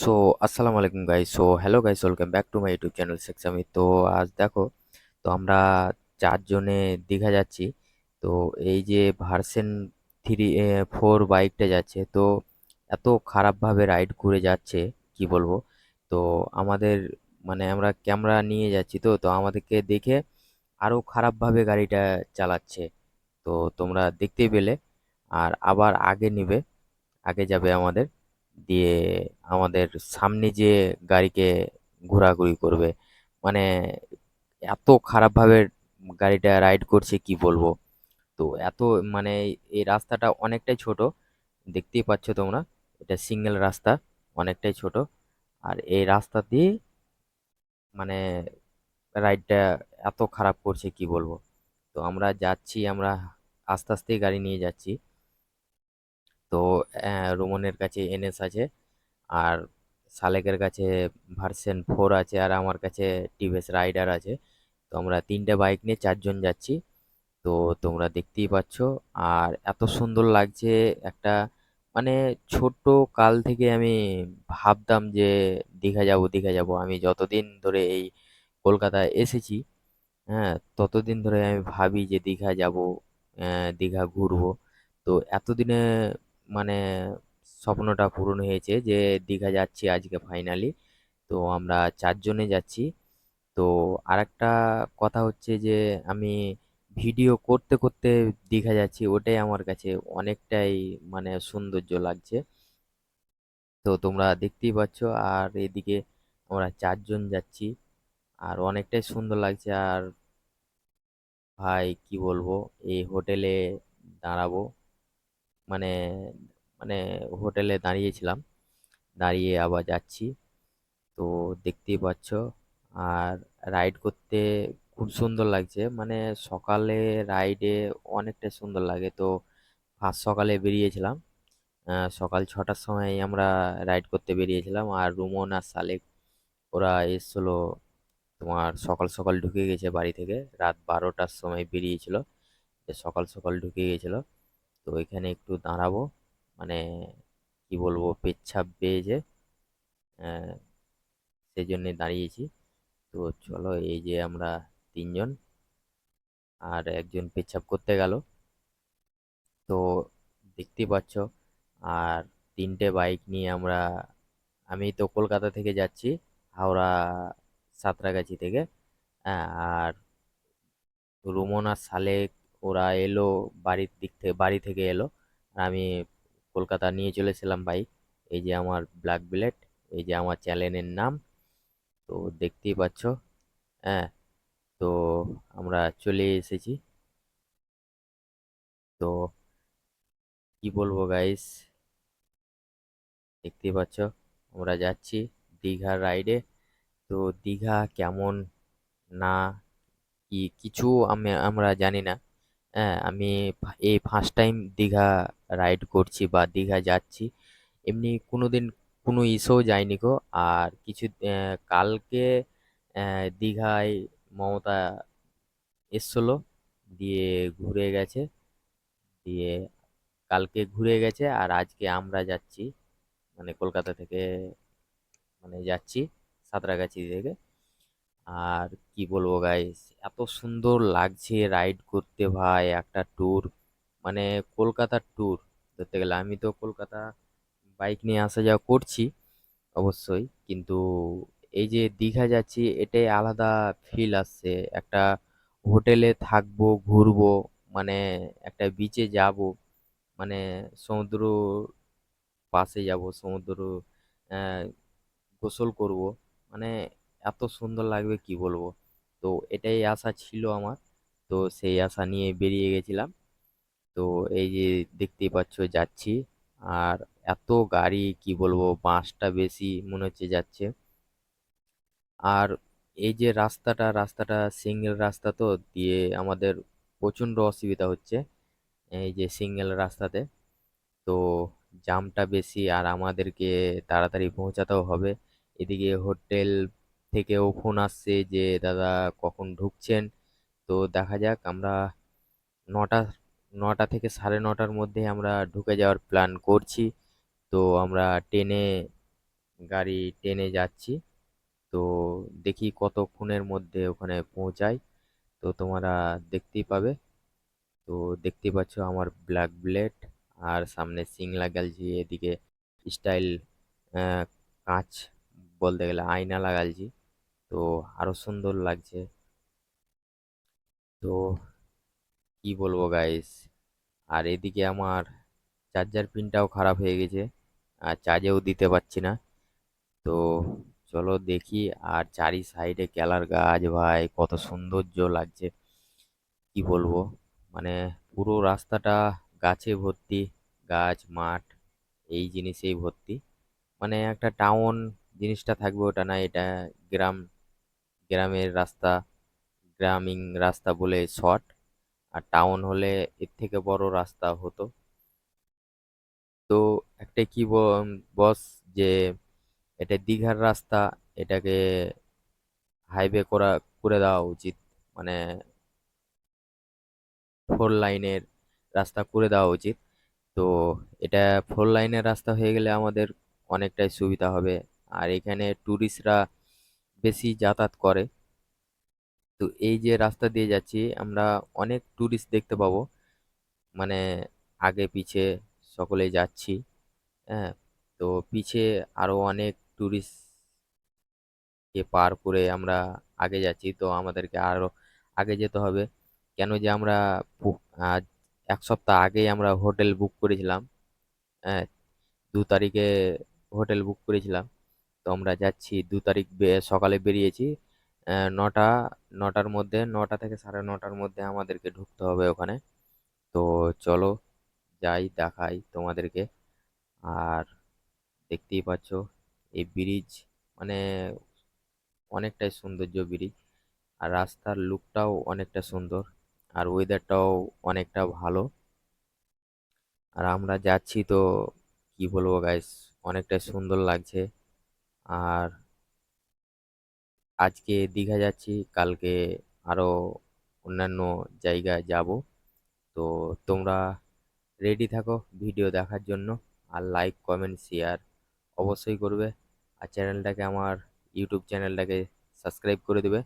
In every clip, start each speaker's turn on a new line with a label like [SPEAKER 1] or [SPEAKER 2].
[SPEAKER 1] So আসসালামু আলাইকুম guys. Hello guys, welcome back to my YouTube channel সেক্সামি। আজ দেখো, আমরা চারজনে দীঘা যাচ্ছি। তো এই যে ভার্সন 4 বাইকটা যাচ্ছে, তো এত খারাপভাবে রাইড করে যাচ্ছে, কি বলবো। তো আমাদের আমরা ক্যামেরা নিয়ে যাচ্ছি, তো আমাদেরকে দেখে আরো খারাপভাবে গাড়িটা চালাচ্ছে। তো তোমরা দেখতেই পেলে। আর আবার আগে নিবে, আগে যাবে আমাদের, দিয়ে আমাদের সামনে যে গাড়িকে ঘোরাঘুরি করবে। মানে এত খারাপভাবে গাড়িটা রাইড করছে, কি বলবো। তো এত মানে এই রাস্তাটা অনেকটাই ছোট, দেখতেই পাচ্ছ তোমরা। এটা সিঙ্গেল রাস্তা, অনেকটাই ছোট। আর এই রাস্তা দিয়ে মানে রাইডটা এত খারাপ করছে, কি বলবো। তো আমরা যাচ্ছি, আমরা আস্তে আস্তে গাড়ি নিয়ে যাচ্ছি। তো রোমনের কাছে এনএস আছে, আর সালেকের কাছে ভার্সন 4 আছে, আর আমার কাছে টিভিএস রাইডার আছে। তো আমরা তিনটে বাইক নিয়ে চারজন যাচ্ছি। তো তোমরা দেখতেই পাচ্ছ। আর এত সুন্দর লাগছে একটা, মানে ছোট কাল থেকে আমি ভাবতাম যে দীঘা যাব, দীঘা যাব। আমি যতদিন ধরে এই কলকাতায় এসেছি, হ্যাঁ, ততদিন ধরে আমি ভাবি যে দীঘা যাব, দীঘা ঘুরবো। তো এতদিনে মানে স্বপ্নটা পূরণ হয়েছে যে দীঘা যাচ্ছি আজকে ফাইনালি। তো আমরা চারজনে যাচ্ছি। তো আরেকটা কথা হচ্ছে যে আমি ভিডিও করতে করতে দীঘা যাচ্ছি, ওটাই আমার কাছে অনেকটাই সৌন্দর্য লাগছে। তো তোমরা দেখতেই পাচ্ছ। আর এদিকে আমরা চারজন যাচ্ছি, আর অনেকটাই সুন্দর লাগছে। আর ভাই কি বলবো, এই হোটেলে দাঁড়াবো, মানে মানে হোটেলে দাঁড়িয়েছিলাম, দাঁড়িয়ে আবার যাচ্ছি। তো দেখতেই পাচ্ছ। আর রাইড করতে খুব সুন্দর লাগছে, সকালে রাইডে অনেকটা সুন্দর লাগে। তো ফার্স্ট সকালে বেরিয়েছিলাম, সকাল 6টার সময় আমরা রাইড করতে বেরিয়েছিলাম। আর রুমন আর সালেক ওরা এসেছিলো, তোমার সকাল সকাল ঢুকে গেছে বাড়ি থেকে, রাত 12টার সময় বেরিয়েছিল, যে সকাল সকাল ঢুকে গেছিল। তো এখানে একটু দাঁড়াবো, মানে কি বলবো, পেচ্ছাপ পেয়েছে, সেই জন্য দাঁড়িয়েছি। তো চলো, এই যে আমরা তিনজন, আর একজন পেচ্ছাপ করতে গেল। তো দেখতেই পাচ্ছ। আর তিনটে বাইক নিয়ে আমি তো কলকাতা থেকে যাচ্ছি, হাওড়া সাঁতরাগাছি থেকে। হ্যাঁ, আর রুমন আর সালেক ওরা এলো, বাড়ি থেকে এলো। আর আমি কলকাতা নিয়ে চলেছিলাম বাইক। এই যে আমার ব্ল্যাক বুলেট, এই যে আমার চ্যানেলের নাম। তো দেখতেই পাচ্ছ। হ্যাঁ, তো আমরা চলে এসেছি। তো কি বলবো গাইস, দেখতেই পাচ্ছ, আমরা যাচ্ছি দীঘার রাইডে। তো দীঘা কেমন, না কি কিছু আমরা জানি না। হ্যাঁ, আমি এই ফার্স্ট টাইম দীঘা রাইড করছি বা দীঘা যাচ্ছি। এমনি কোনোদিন কোনো ইসেও যায়নি গো। আর কিছু কালকে দীঘায় মমতা এসছিল, দিয়ে ঘুরে গেছে, দিয়ে কালকে ঘুরে গেছে। আর আজকে আমরা যাচ্ছি, কলকাতা থেকে যাচ্ছি সাঁতরাগাছি থেকে। আর কি বলবো গাইস, এত সুন্দর লাগছে রাইড করতে ভাই, একটা ট্যুর, মানে কলকাতার ট্যুর ধরতে গেলে। আমি তো কলকাতা বাইক নিয়ে আসা যাওয়া করছি অবশ্যই, কিন্তু এই যে দীঘা যাচ্ছি, এটাই আলাদা ফিল আসছে। একটা হোটেলে থাকবো, ঘুরবো, মানে একটা বিচে যাব, মানে সমুদ্র পাশে যাব, সমুদ্র আহ, গোসল করব, মানে এত সুন্দর লাগবে, কি বলবো। তো এটাই আশা ছিল আমার। তো সেই আশা নিয়ে বেরিয়ে গেছিলাম। তো এই যে দেখতেই পাচ্ছ যাচ্ছি। আর এত গাড়ি, কি বলবো, বাসটা বেশি মনে হচ্ছে যাচ্ছে। আর এই যে রাস্তাটা সিঙ্গেল রাস্তা, তো দিয়ে আমাদের প্রচন্ড অসুবিধা হচ্ছে এই যে সিঙ্গেল রাস্তাতে। তো জামটা বেশি, আর আমাদেরকে তাড়াতাড়ি পৌঁছাতেও হবে। এদিকে হোটেল থেকেও ফোন আসছে যে দাদা কখন ঢুকছেন। তো দেখা যাক, আমরা নটা নটা থেকে সাড়ে 9টার মধ্যে আমরা ঢুকে যাওয়ার প্ল্যান করছি। তো আমরা ট্রেনে গাড়ি টেনে যাচ্ছি। তো দেখি কতক্ষণের মধ্যে ওখানে পৌঁছাই। তো তোমরা দেখতেই পাবে। তো দেখতেই পাচ্ছ আমার ব্ল্যাক ব্লেড আর সামনে সিং লাগালছি, এদিকে স্টাইল কাঁচ বলতে গেলে আয়না লাগালছি। তো আরো সুন্দর লাগছে। তো কি বলবো গাইস, আর এদিকে আমার চার্জার পিনটাও খারাপ হয়ে গেছে, আর চার্জেও দিতে পারছি না। তো চলো দেখি। আর চারি সাইডে কেলার গাছ ভাই, কত সৌন্দর্য লাগছে কি বলবো। মানে পুরো রাস্তাটা গাছে ভর্তি, গাছ মাঠ এই জিনিসেই ভর্তি। মানে একটা টাউন জিনিসটা থাকবে ওটা না, এটা গ্রাম, গ্রামের রাস্তা, গ্রামীণ রাস্তা বলে শর্ট। আর টাউন হলে এর থেকে বড় রাস্তা হতো। তো একটা কি বস, যে এটা দীঘার রাস্তা, এটাকে হাইওয়ে করে দেওয়া উচিত। মানে 4 লাইনের রাস্তা করে দেওয়া উচিত। তো এটা 4 লাইনের রাস্তা হয়ে গেলে আমাদের অনেকটাই সুবিধা হবে। আর এখানে টুরিস্টরা বেশি যাতায়াত করে। তো এই যে রাস্তা দিয়ে যাচ্ছি আমরা, অনেক টুরিস্ট দেখতে পাবো। মানে আগে পিছে সকলেই যাচ্ছি। হ্যাঁ। তো পিছে আরো অনেক টুরিস্ট কে পার করে আমরা আগে যাচ্ছি। তো আমাদেরকে আরো আগে যেতে হবে। কেন যে আমরা আজ 1 সপ্তাহ আগেই আমরা হোটেল বুক করেছিলাম। হ্যাঁ, 2 তারিখে হোটেল বুক করেছিলাম। তো আমরা যাচ্ছি 2 তারিখ সকালে বেরিয়েছি। 9টা, 9টার মধ্যে, 9টা থেকে 9:30টার মধ্যে আমাদেরকে ঢুকতে হবে ওখানে। তো চলো যাই, দেখাই তোমাদেরকে। আর দেখতেই পাচ্ছ এই ব্রিজ, মানে অনেকটাই সৌন্দর্য ব্রিজ। আর রাস্তার লুকটাও অনেকটা সুন্দর। আর ওয়েদারটাও অনেকটা ভালো। আর আমরা যাচ্ছি তো কি বলবো গাইস, অনেকটাই সুন্দর লাগছে। আর আজকে দীঘা যাচ্ছি, কালকে আরো অন্যান্য জায়গায় যাব। তো তোমরা রেডি থাকো ভিডিও দেখার জন্য। আর লাইক কমেন্ট শেয়ার অবশ্যই করবে। আর চ্যানেলটাকে, আমার ইউটিউব চ্যানেলটাকে সাবস্ক্রাইব করে দেবে।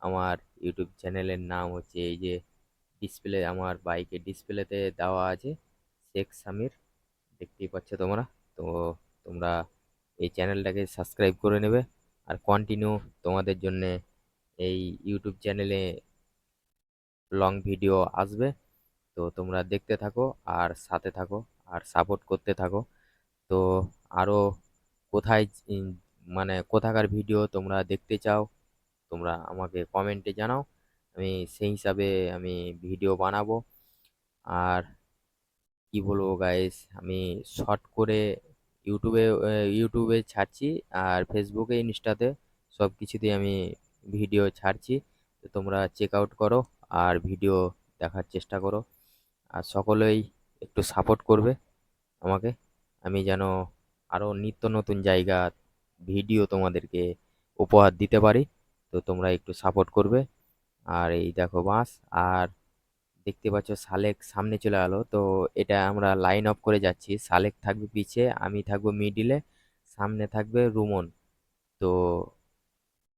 [SPEAKER 1] আমার ইউটিউব চ্যানেলের নাম হচ্ছে, এই যে ডিসপ্লে, আমার বাইকের ডিসপ্লেতে দেওয়া আছে, শেখ সামির, দেখতেই পাচ্ছ তোমরা। তো তোমরা এই চ্যানেলটাকে সাবস্ক্রাইব করে নেবে। আর কন্টিনিউ তোমাদের জন্য এই ইউটিউব চ্যানেলে লং ভিডিও আসবে। তো তোমরা দেখতে থাকো আর সাথে থাকো আর সাপোর্ট করতে থাকো। তো আরো কোথায় মানে কোথাকার ভিডিও তোমরা দেখতে চাও, তোমরা আমাকে কমেন্টে জানাও। আমি সেই হিসাবে আমি ভিডিও বানাবো। আর কি বলবো গাইস, আমি শর্ট করে ইউটিউবে ইউটিউবে ছাড়ছি, আর ফেসবুকে ইনস্টাতে সব কিছুতেই আমি ভিডিও ছাড়ছি। তো তোমরা চেক আউট করো আর ভিডিও দেখার চেষ্টা করো। আর সকলেই একটু সাপোর্ট করবে আমাকে, আমি যেন আরো নিত্য নতুন জায়গা ভিডিও তোমাদেরকে উপহার দিতে পারি। তো তোমরা একটু সাপোর্ট করবে। আর এই দেখো বাস, আর দেখতে পাচ্ছ সালেক সামনে চলে গেলো। তো এটা আমরা লাইন অফ করে যাচ্ছি, সালেক থাকবে পিছে, আমি থাকবো মিডিলে, সামনে থাকবে রুমন। তো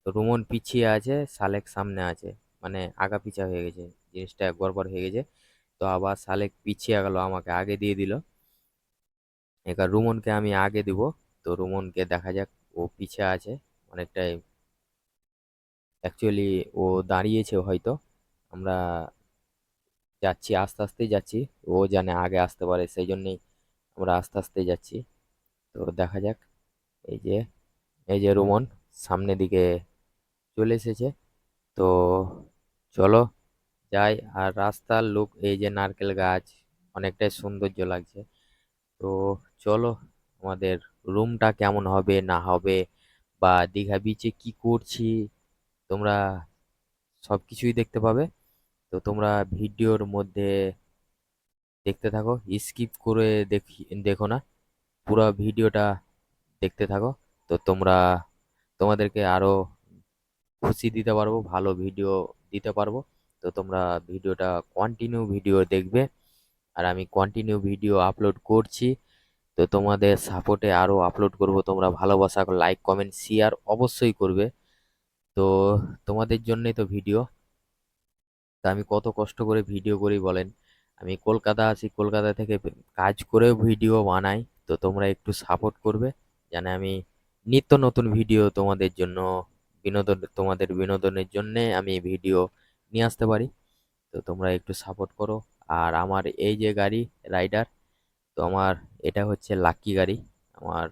[SPEAKER 1] রুমন পিছিয়ে আছে, সালেক সামনে আছে। মানে আগা পিছা হয়ে গেছে, জিনিসটা গড়বড় হয়ে গেছে। তো আবার সালেক পিছিয়ে গেল, আমাকে আগে দিয়ে দিল। এবার রুমনকে আমি আগে দিব। তো রুমনকে দেখা যাক, ও পিছে আছে অনেকটাই। অ্যাকচুয়ালি ও দাঁড়িয়েছে হয়তো। আমরা যাচ্ছি, আস্তে আস্তেই যাচ্ছি। ও জানে আগে আসতে পারে, সেই জন্যই আমরা আস্তে আস্তে যাচ্ছি। তো দেখা যাক। এই যে, এই যে রুমন সামনের দিকে চলে এসেছে। তো চলো যাই। আর রাস্তার লুক, এই যে নারকেল গাছ, অনেকটাই সৌন্দর্য লাগছে। তো চলো, আমাদের রুমটা কেমন হবে না হবে, বা দীঘা বিচে কি করছি, তোমরা সবকিছুই দেখতে পাবে। তো তোমরা ভিডিওর মধ্যে দেখতে থাকো, স্কিপ করে দেখো না, পুরো ভিডিওটা দেখতে থাকো। তো তোমরা, তোমাদেরকে আরো খুশি দিতে পারবো, ভালো ভিডিও দিতে পারবো। তো তোমরা ভিডিওটা কন্টিনিউ ভিডিও দেখবে। আর আমি কন্টিনিউ ভিডিও আপলোড করছি। তো তোমাদের সাপোর্টে আরো আপলোড করব, তোমরা ভালোবাসা, লাইক, কমেন্ট, শেয়ার অবশ্যই করবে। তো তোমাদের জন্যই তো ভিডিও। তা আমি কত কষ্ট করে ভিডিও করি বলেন। আমি কলকাতা আছি, কলকাতা থেকে কাজ করেও ভিডিও বানাই। তো তোমরা একটু সাপোর্ট করবে, যেন আমি নিত্য নতুন ভিডিও তোমাদের জন্য, তোমাদের বিনোদনের জন্য আমি ভিডিও নিয়ে আসতে পারি। তো তোমরা একটু সাপোর্ট করো। আর আমার এই যে গাড়ি রাইডার, তো আমার এটা হচ্ছে লাকি গাড়ি, আমার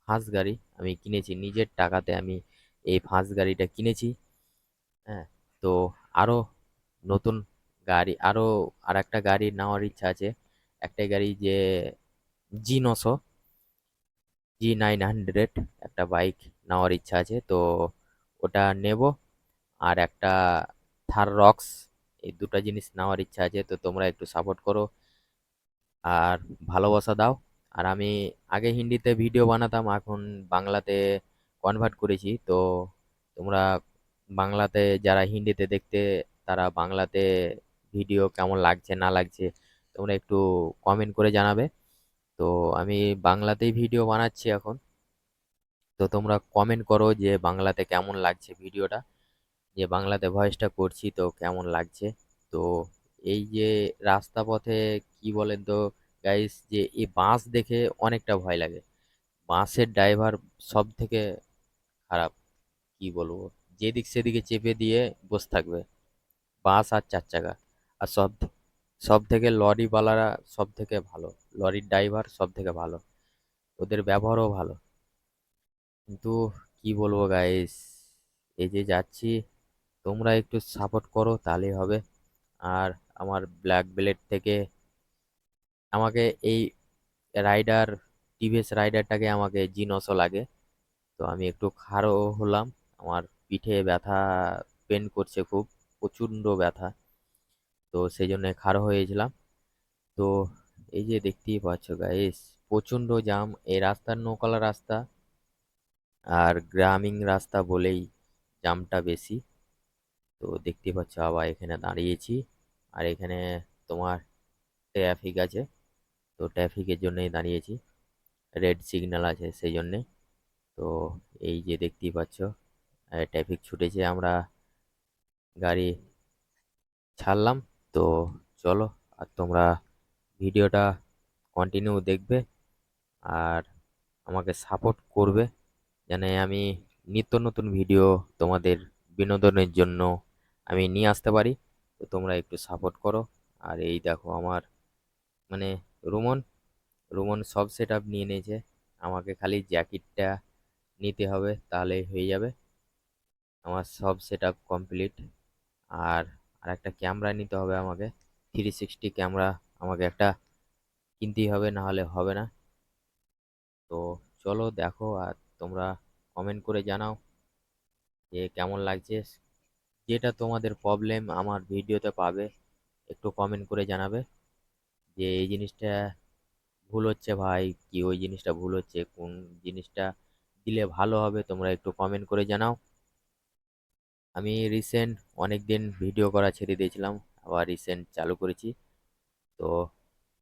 [SPEAKER 1] ফার্স্ট গাড়ি। আমি কিনেছি নিজের টাকাতে, আমি এই ফার্স্ট গাড়িটা কিনেছি। হ্যাঁ। তো আরো নতুন গাড়ি, আরো আর একটা গাড়ি নেওয়ার ইচ্ছা আছে। একটা গাড়ি যে G900, একটা বাইক নেওয়ার ইচ্ছা আছে, তো ওটা নেব। আর একটা থার রক্স, এই দুটো জিনিস নেওয়ার ইচ্ছা আছে। তো তোমরা একটু সাপোর্ট করো আর ভালোবাসা দাও। আর আমি আগে হিন্দিতে ভিডিও বানাতাম, এখন বাংলাতে কনভার্ট করেছি। তো তোমরা বাংলাতে যারা হিন্দিতে দেখতে, তারা বাংলাতে ভিডিও কেমন লাগছে না লাগছে তোমরা একটু কমেন্ট করে জানাবে। তো আমি বাংলাতেই ভিডিও বানাচ্ছি এখন। তো তোমরা কমেন্ট করো যে বাংলাতে কেমন লাগছে ভিডিওটা, যে বাংলাতে ভয়েসটা করছি তো কেমন লাগছে। তো এই যে রাস্তা পথে কি বলেন তো গাইস, যে এই বাস দেখে অনেকটা ভয় লাগে। বাসের ড্রাইভার সব থেকে খারাপ, কি বলবো, যেদিক সেদিকে চেপে দিয়ে বসে থাকবে। বাস আর চার চাকা। আর সব সব থেকে লরিওয়ালারা সব থেকে ভালো, লরির ড্রাইভার সব থেকে ভালো, ওদের ব্যবহারও ভালো। কিন্তু কি বলবো গাইস, এই যে যাচ্ছি, তোমরা একটু সাপোর্ট করো তাহলেই হবে। আর আমার ব্ল্যাক বেল্ট থেকে আমাকে এই রাইডার, টিভিএস রাইডারটাকে আমাকে জি 900 লাগে। তো আমি একটু খাড়ো হলাম, আমার পিঠে ব্যথা, পেন করছে খুব, প্রচণ্ড ব্যথা। তো সেই জন্য খাড়ো হয়েছিলাম। তো এই যে দেখতেই পাচ্ছ গাইস, প্রচণ্ড জাম, এই রাস্তার নৌকালা রাস্তা আর গ্রামীণ রাস্তা বলেই জামটা বেশি। তো দেখতে পাচ্ছ আবার এখানে দাঁড়িয়েছি, আর এখানে তোমার ট্রাফিক আছে। তো ট্রাফিকের জন্যই দাঁড়িয়েছি, রেড সিগন্যাল আছে সেই জন্যে। তো এই যে দেখতেই পাচ্ছ ট্রাফিক ছুটেছে, আমরা গাড়ি ছাড়লাম। তো চলো, আর তোমরা ভিডিওটা কন্টিনিউ দেখবে আর আমাকে সাপোর্ট করবে, যেন আমি নিত্য নতুন ভিডিও তোমাদের বিনোদনের জন্য আমি নিয়ে আসতে পারি। তো তোমরা একটু সাপোর্ট করো। আর এই দেখো আমার, মানে, রুমন রুমন সব সেট আপ নিয়ে নিয়েছে, আমাকে খালি জ্যাকেটটা নিতে হবে তাহলে হয়ে যাবে। আমার সব সেট আপ কমপ্লিট। আর আর একটা ক্যামেরা নিতে হবে আমাকে, 360 ক্যামেরা আমাকে একটা কিনতেই হবে, না হলে হবে না। তো চলো দেখো, আর তোমরা কমেন্ট করে জানাও যে কেমন লাগছে। যেটা তোমাদের প্রবলেম আমার ভিডিওতে পাবে, একটু কমেন্ট করে জানাবে যে এই জিনিসটা ভুল হচ্ছে ভাই, কি ওই জিনিসটা ভুল হচ্ছে, কোন জিনিসটা দিলে ভালো হবে, তোমরা একটু কমেন্ট করে জানাও। আমি রিসেন্ট অনেক দিন ভিডিও করা ছেড়ে দিয়েছিলাম, আবার রিসেন্ট চালু করেছি। তো